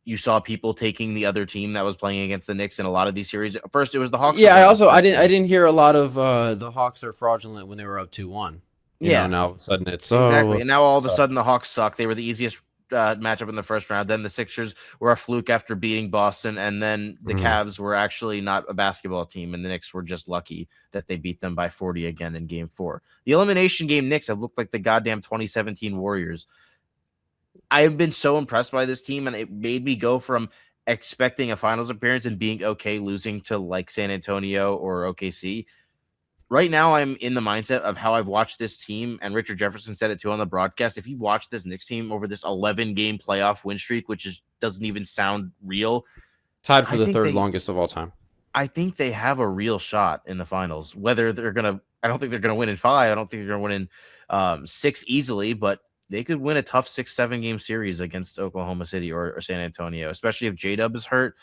you saw people taking the other team that was playing against the Knicks in a lot of these series. First, it was the Hawks. Yeah, I didn't hear a lot of the Hawks are fraudulent when they were up 2-1. Yeah, Now all of a sudden it's exactly. And now all of a so sudden the Hawks suck. They were the easiest matchup in the first round. Then the Sixers were a fluke after beating Boston, and then the Cavs were actually not a basketball team, and the Knicks were just lucky that they beat them by 40 again in Game 4. The elimination game Knicks have looked like the goddamn 2017 Warriors. I have been so impressed by this team, and it made me go from expecting a finals appearance and being okay losing to like San Antonio or OKC. Right now, I'm in the mindset of how I've watched this team, and Richard Jefferson said it too on the broadcast. If you've watched this Knicks team over this 11-game playoff win streak, which doesn't even sound real, tied for I the think third longest of all time. I think they have a real shot in the finals. Whether they're gonna, I don't think they're gonna win in 5. I don't think they're gonna win in 6 easily, but they could win a tough 6-7 game series against Oklahoma City or San Antonio, especially if J-Dub is hurt.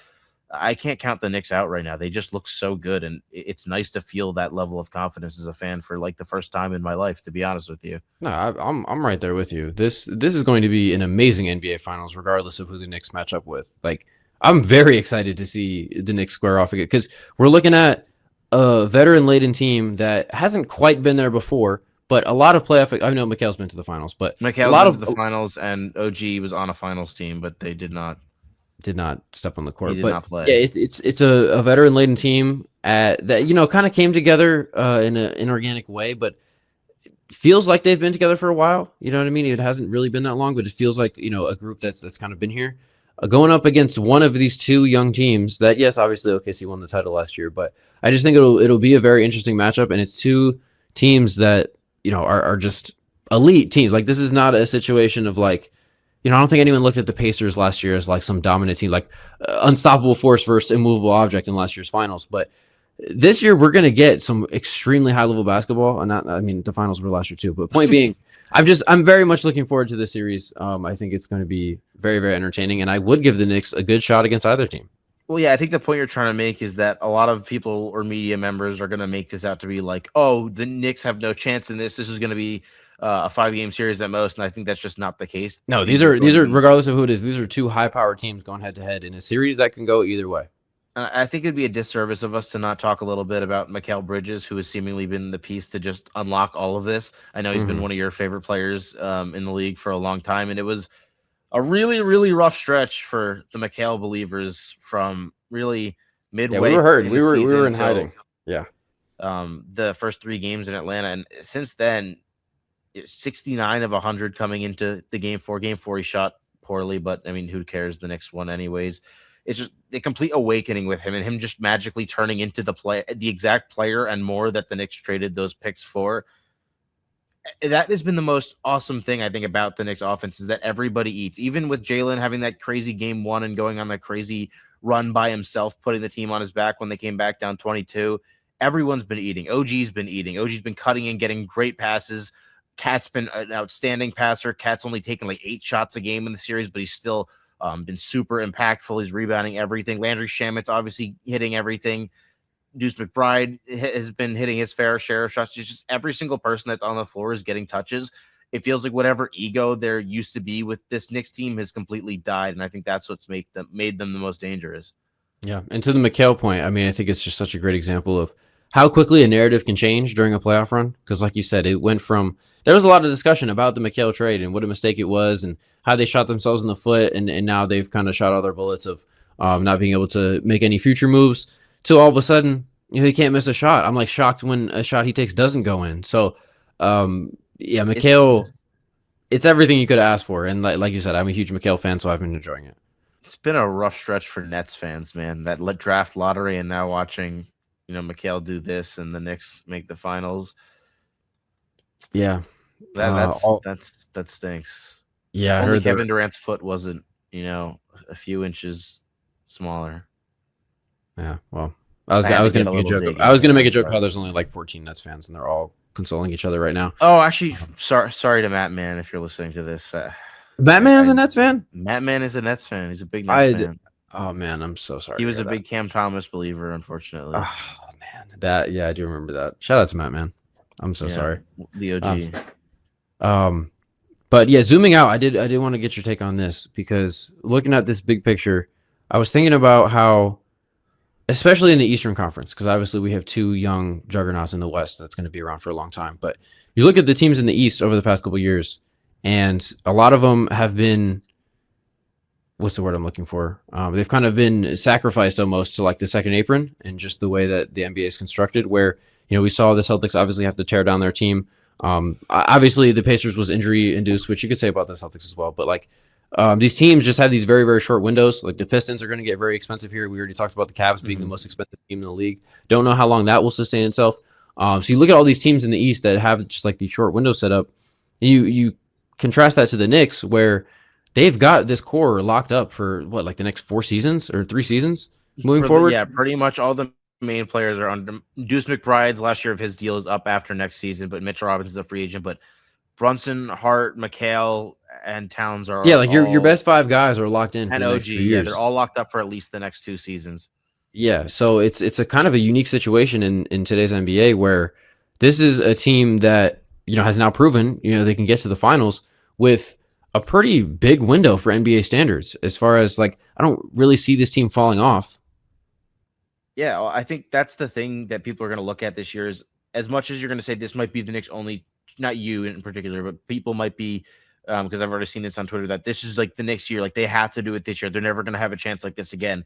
I can't count the Knicks out right now. They just look so good, and it's nice to feel that level of confidence as a fan for like the first time in my life, to be honest with you. No, I'm right there with you. This is going to be an amazing NBA Finals, regardless of who the Knicks match up with. Like, I'm very excited to see the Knicks square off again, because we're looking at a veteran-laden team that hasn't quite been there before, but a lot of playoff. I know Mikhail's been to the finals, but Mikhail's a lot been of to the finals, and OG was on a finals team, but they did not. did not step on the He court. did But not play. yeah, it's a veteran laden team that kind of came together in an inorganic way, but feels like they've been together for a while. You know what I mean? It hasn't really been that long, but it feels like a group that's kind of been here. Going up against one of these two young teams that, yes, obviously OKC won the title last year, but I just think it'll be a very interesting matchup, and it's two teams that are just elite teams. Like, this is not a situation of like, I don't think anyone looked at the Pacers last year as like some dominant team, like unstoppable force versus immovable object in last year's finals. But this year we're going to get some extremely high level basketball. And the finals were last year too. But point being, I'm very much looking forward to this series. I think it's going to be very, very entertaining, and I would give the Knicks a good shot against either team. Well, yeah, I think the point you're trying to make is that a lot of people or media members are going to make this out to be like, oh, the Knicks have no chance in this. This is going to be a 5-game series at most, and I think that's just not the case. No, these are regardless of who it is, these are two high powered teams going head to head in a series that can go either way. I think it'd be a disservice of us to not talk a little bit about Mikal Bridges, who has seemingly been the piece to just unlock all of this. I know he's been one of your favorite players in the league for a long time, and it was a really, really rough stretch for the Mikal believers from really midway. Yeah, we were hurt. We were in hiding. Yeah. The first 3 games in Atlanta, and since then, 69 of 100 coming into the game 4. Game 4, he shot poorly, but I mean, who cares? The next one, anyways. It's just a complete awakening with him, and him just magically turning into the exact player and more that the Knicks traded those picks for. That has been the most awesome thing I think about the Knicks offense, is that everybody eats. Even with Jalen having that crazy game 1 and going on that crazy run by himself, putting the team on his back when they came back down 22, everyone's been eating. OG's been eating. OG's been cutting and getting great passes. Cat's been an outstanding passer. Cat's only taken like 8 shots a game in the series, but he's still been super impactful. He's rebounding everything. Landry Shamit's obviously hitting everything. Deuce McBride has been hitting his fair share of shots. It's just every single person that's on the floor is getting touches. It feels like whatever ego there used to be with this Knicks team has completely died, and I think that's what's made them the most dangerous. Yeah, and to the McHale point, I mean, I think it's just such a great example of how quickly a narrative can change during a playoff run. Because, like you said, it went from there was a lot of discussion about the McHale trade and what a mistake it was, and how they shot themselves in the foot, and now they've kind of shot all their bullets of not being able to make any future moves. To all of a sudden, he can't miss a shot. I'm like shocked when a shot he takes doesn't go in. So, yeah, It's McHale, it's everything you could ask for, and like you said, I'm a huge McHale fan, so I've been enjoying it. it's been a rough stretch for Nets fans, man. That draft lottery and now watching, McHale do this and the Knicks make the finals. Yeah, That that's all that's that stinks. If yeah, I only heard there. Kevin Durant's foot wasn't, a few inches smaller. Yeah, well, I I had to was get gonna a make a little joke. dig I was into gonna make that. a joke But how there's only like 14 Nets fans and they're all consoling each other right now. oh, actually, sorry to Matt Man if you're listening to this. Batman is a Nets fan. Matt Man is a Nets fan. He's a big Nets I fan. oh man, I'm so sorry He to was hear a that. big Cam Thomas believer, unfortunately. Oh man, that yeah, I do remember that. Shout out to Matt, man. I'm so Yeah, sorry. the Um, OG. um, but yeah, zooming out, I did want to get your take on this because looking at this big picture, I was thinking about how, especially in the Eastern Conference, because obviously we have two young juggernauts in the West that's going to be around for a long time. But you look at the teams in the East over the past couple of years, and a lot of them have been what's the word I'm looking for? They've kind of been sacrificed almost to like the second apron and just the way that the NBA is constructed. Where we saw the Celtics obviously have to tear down their team. Obviously the Pacers was injury induced, which you could say about the Celtics as well. But like these teams just have these very very short windows. Like the Pistons are going to get very expensive here. We already talked about the Cavs being the most expensive team in the league. Don't know how long that will sustain itself. So you look at all these teams in the East that have just like these short windows set up. You contrast that to the Knicks where they've got this core locked up for what, like the next 4 seasons or 3 seasons moving forward. Yeah, pretty much all the main players are under. Deuce McBride's last year of his deal is up after next season, but Mitchell Robinson's a free agent. But Brunson, Hart, McHale, and Towns are Yeah, like your all best five guys are locked in for and the OG. next few Yeah, they're years. all locked up for at least the next 2 seasons. Yeah, so it's a kind of a unique situation in today's NBA where this is a team that has now proven they can get to the finals with a pretty big window for NBA standards as far as like I don't really see this team falling off. Yeah, well, I think that's the thing that people are going to look at this year is as much as you're going to say this might be the Knicks only, not you in particular, but people might be because I've already seen this on Twitter that this is like the next year, like they have to do it this year. They're never going to have a chance like this again.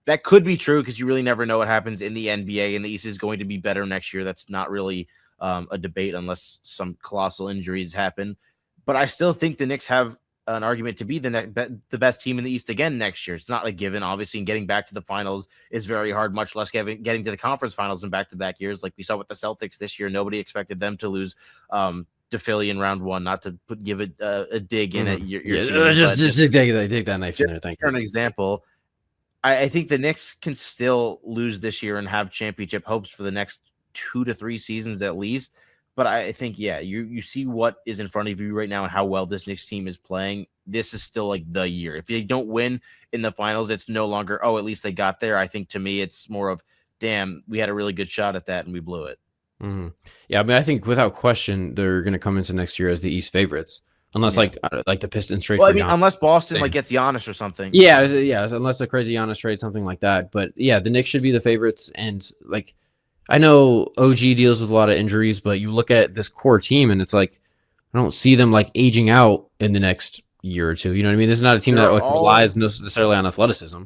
That could be true because you really never know what happens in the NBA, and the East is going to be better next year. That's not really a debate unless some colossal injuries happen. But I still think the Knicks have an argument to be the best team in the East again next year. It's not a given, obviously, and getting back to the finals is very hard, much less getting to the conference finals in back-to-back years. Like we saw with the Celtics this year, nobody expected them to lose to Philly in round one. Not to give it a dig in at your Yeah, team. just take that knife in there. Thank For you. an example, I think the Knicks can still lose this year and have championship hopes for the next 2 to 3 seasons at least. But I think, yeah, you see what is in front of you right now and how well this Knicks team is playing. This is still like the year. If they don't win in the finals, it's no longer, oh, at least they got there. I think to me, it's more of, damn, we had a really good shot at that and we blew it. Hmm. Yeah, I mean, I think without question they're going to come into next year as the East favorites, unless Yeah. like the Pistons trade Well, for I mean, Giannis. unless Boston Same. like gets Giannis or something. Yeah, unless a crazy Giannis trade, something like that. But yeah, the Knicks should be the favorites. And like, I know OG deals with a lot of injuries, but you look at this core team and it's like, I don't see them like aging out in the next year or two. You know what I mean? This is not a team They're that like all relies necessarily on athleticism.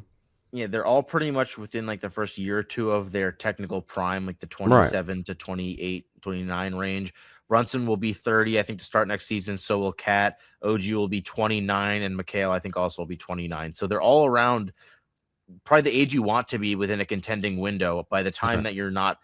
Yeah, they're all pretty much within like the first year or two of their technical prime, like the Right. 27 to 28, 29 range. Brunson will be 30, I think, to start next season. So will Cat. OG will be 29, and McHale, I think, also will be 29. So they're all around probably the age you want to be within a contending window. By the time Okay. that you're not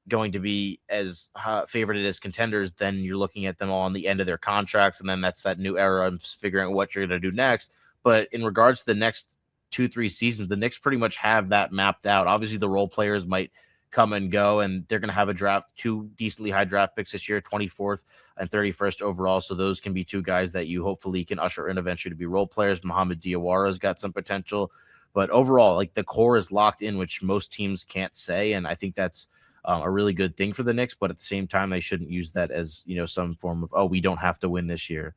going to be as favorited as contenders, then you're looking at them all on the end of their contracts. And then that's that new era of figuring out what you're going to do next. But in regards to the next 2-3 seasons, the Knicks pretty much have that mapped out. Obviously, the role players might come and go, and they're going to have a draft, 2 decently high draft picks this year, 24th and 31st overall. So those can be 2 guys that you hopefully can usher in eventually to be role players. Mohamed Diawara's got some potential, but overall, like the core is locked in, which most teams can't say, and I think that's a really good thing for the Knicks. But at the same time, they shouldn't use that as some form of, oh, we don't have to win this year.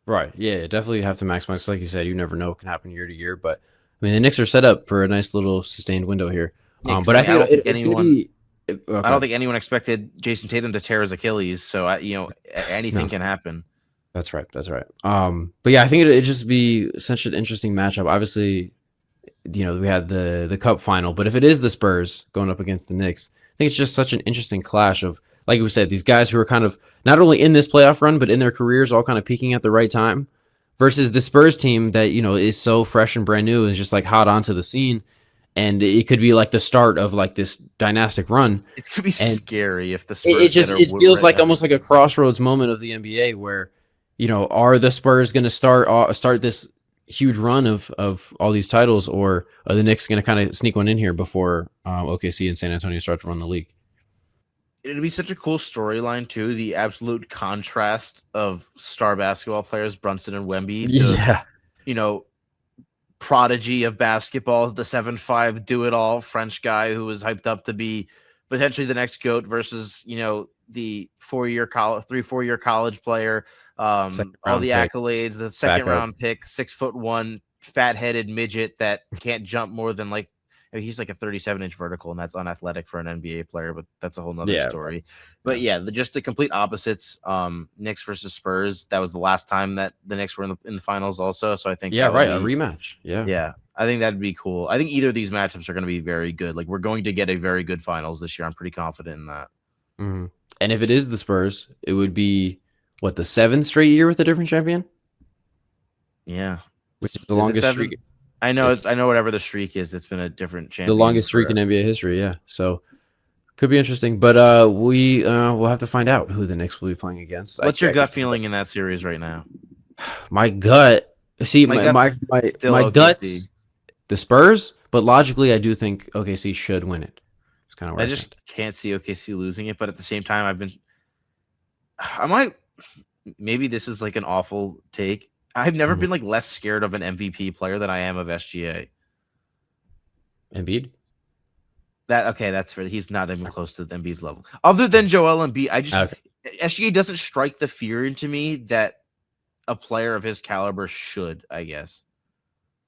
Right. Yeah, definitely have to maximize. Like you said, you never know what can happen year to year. But mean, the Knicks are set up for a nice little sustained window here. Yeah, 'cause, But I I don't think think it's going to anyone. be. I don't think anyone expected Jason Tatum to tear his Achilles. So anything No, can happen. that's right. That's right. But yeah, I think it'd just be such an interesting matchup. Obviously, we had the cup final, but if it is the Spurs going up against the Knicks, I think it's just such an interesting clash of, like we said, these guys who are kind of not only in this playoff run, but in their careers, all kind of peaking at the right time, versus the Spurs team that is so fresh and brand new, is just like hot onto the scene, and it could be like the start of like this dynastic run. It's gonna be And scary if the it Spurs get just a it feels like almost like a crossroads moment of the NBA where, are the Spurs going to start this huge run of all these titles, or are the Knicks going to kind of sneak one in here before OKC and San Antonio start to run the league? It'd be such a cool storyline too. The absolute contrast of star basketball players, Brunson and Wemby. Yeah, You know, prodigy of basketball, the 7'5" do-it-all French guy who was hyped up to be potentially the next GOAT versus, the 4-year college player, all round the pick, accolades, the second backup. round pick, 6'1", fat-headed midget that can't jump more than he's like a 37-inch vertical, and that's unathletic for an NBA player, but that's a whole nother Yeah, story. But just the complete opposites. Knicks versus Spurs. That was the last time that the Knicks were in the finals, also. So I think Yeah, that would right. A be, rematch. Yeah. yeah, I think that'd be cool. I think either of these matchups are going to be very good. Like, we're going to get a very good finals this year. I'm pretty confident in that. Hmm. And if it is the Spurs, it would be what, the 7th straight year with a different champion, Yeah, which is the Is it longest 7? streak. I know It's I know whatever the streak is. It's been a different the champion longest streak in for. NBA history. Yeah. So could be interesting, but we'll have to find out who the Knicks will be playing against. What's your I gut could feeling in that series right now? My gut. See, My my gut's my my, still my OKC. guts. The Spurs, but logically, I do think OKC should win it. It's kind of where I I just stand. can't see OKC losing it, but at the same time, I might. Maybe this is like an awful take. I've never Mhm. been like less scared of an MVP player than I am of SGA. Embiid. That's fair. He's not even close to Embiid's level. Other than Joel Embiid, Okay. SGA doesn't strike the fear into me that a player of his caliber should, I guess.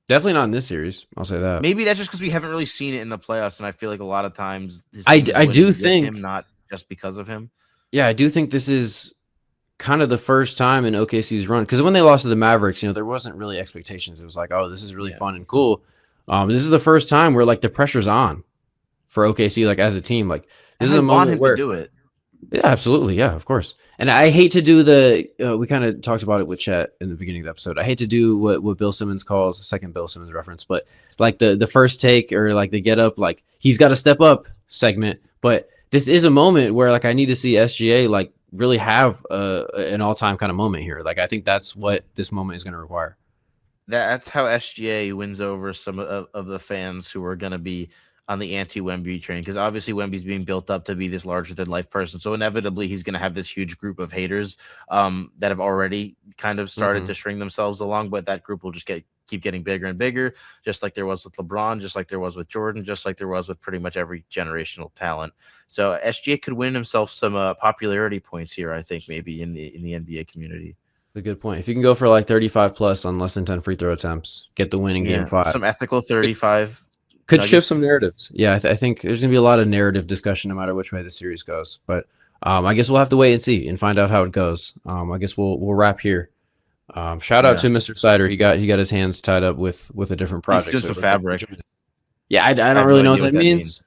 Definitely not in this series. I'll say that. Maybe that's just because we haven't really seen it in the playoffs, and I feel like a lot of times his I team is I do winning with think. him, not just because of him. Yeah, I do think this is kind of the first time in OKC's run, because when they lost to the Mavericks, there wasn't really expectations. It was like, oh, this is really fun and cool. This is the first time where like the pressure's on for OKC, like as a team. Like this And is I a want moment him where, to do it. yeah, absolutely, yeah, of course. And I hate to do we kind of talked about it with Chet in the beginning of the episode. I hate to do what Bill Simmons calls a second Bill Simmons reference, but like the first take or like the get up, like he's got to step up segment. But this is a moment where like I need to see SGA like really have an all time kind of moment here. Like I think that's what this moment is going to require. That's how SGA wins over some of the fans who are going to be on the anti-Wemby train, because obviously Wemby's being built up to be this larger-than-life person. So inevitably he's going to have this huge group of haters that have already kind of started to string themselves along, but that group will just keep getting bigger and bigger, just like there was with LeBron, just like there was with Jordan, just like there was with pretty much every generational talent. So SGA could win himself some popularity points here, I think, maybe in the NBA community. That's a good point. If you can go for like 35 plus on less than 10 free throw attempts, get the win in game 5. Some ethical 35. Could shift some narratives. Yeah, I think there's going to be a lot of narrative discussion no matter which way the series goes. But I guess we'll have to wait and see and find out how it goes. I guess we'll wrap here. Shout out to Mr. Cider. He got his hands tied up with a different project. He's doing some fabric. Yeah, I don't really know what that means.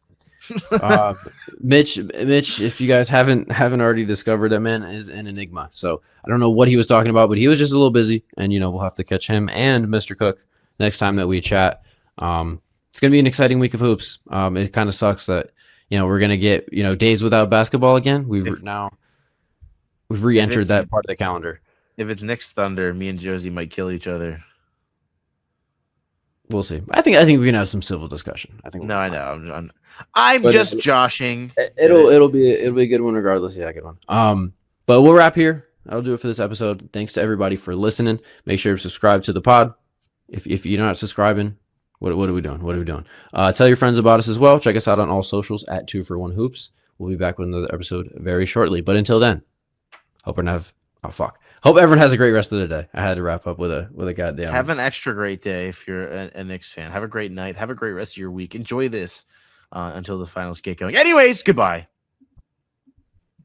Mitch, if you guys haven't already discovered, that man is an enigma. So I don't know what he was talking about, but he was just a little busy, and we'll have to catch him and Mr. Cook next time that we chat. It's gonna be an exciting week of hoops. It kind of sucks that we're gonna get days without basketball again. We've re-entered that part of the calendar. If it's Knicks Thunder, me and Josie might kill each other. We'll see. I think we can have some civil discussion. I think. No, I know. I'm just joshing. It'll be a good one regardless. Yeah, good one. But we'll wrap here. That'll do it for this episode. Thanks to everybody for listening. Make sure to subscribe to the pod. If you're not subscribing, what are we doing? Tell your friends about us as well. Check us out on all socials at 2for1hoops. We'll be back with another episode very shortly. But until then, hope Oh fuck. Hope everyone has a great rest of the day. I had to wrap up with a goddamn. Have an extra great day if you're a Knicks fan. Have a great night. Have a great rest of your week. Enjoy this until the finals get going. Anyways, goodbye.